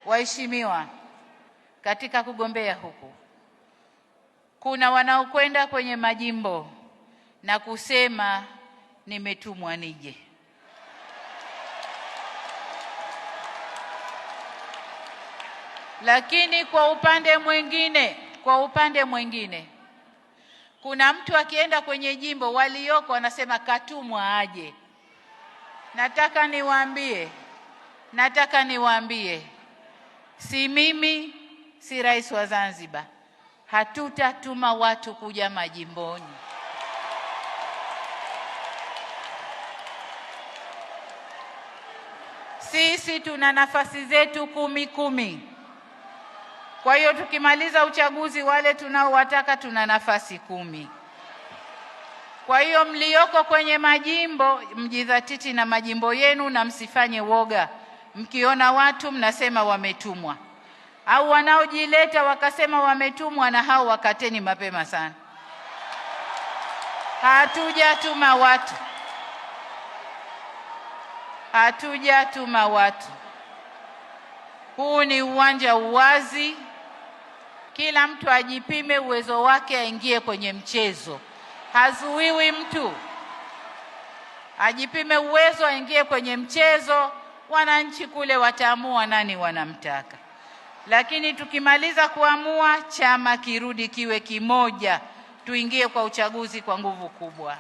Waheshimiwa, katika kugombea huku kuna wanaokwenda kwenye majimbo na kusema nimetumwa nije. Lakini kwa upande mwingine kuna mtu akienda kwenye jimbo walioko wanasema katumwa aje. Nataka niwaambie si mimi, si rais wa Zanzibar, hatutatuma watu kuja majimboni. Sisi tuna nafasi zetu 10. Kwa hiyo tukimaliza uchaguzi wale tunaowataka tuna nafasi 10. Kwa hiyo mlioko kwenye majimbo mjidhatiti na majimbo yenu na msifanye woga. Mkiona watu mnasema wametumwa, au wanaojileta wakasema wametumwa, na hao wakateni mapema sana. Hatujatuma watu. Huu ni uwanja uwazi, kila mtu ajipime uwezo wake, aingie kwenye mchezo. Hazuiwi mtu, ajipime uwezo, aingie kwenye mchezo. Wananchi kule wataamua nani wanamtaka, lakini tukimaliza kuamua, chama kirudi kiwe kimoja, tuingie kwa uchaguzi kwa nguvu kubwa.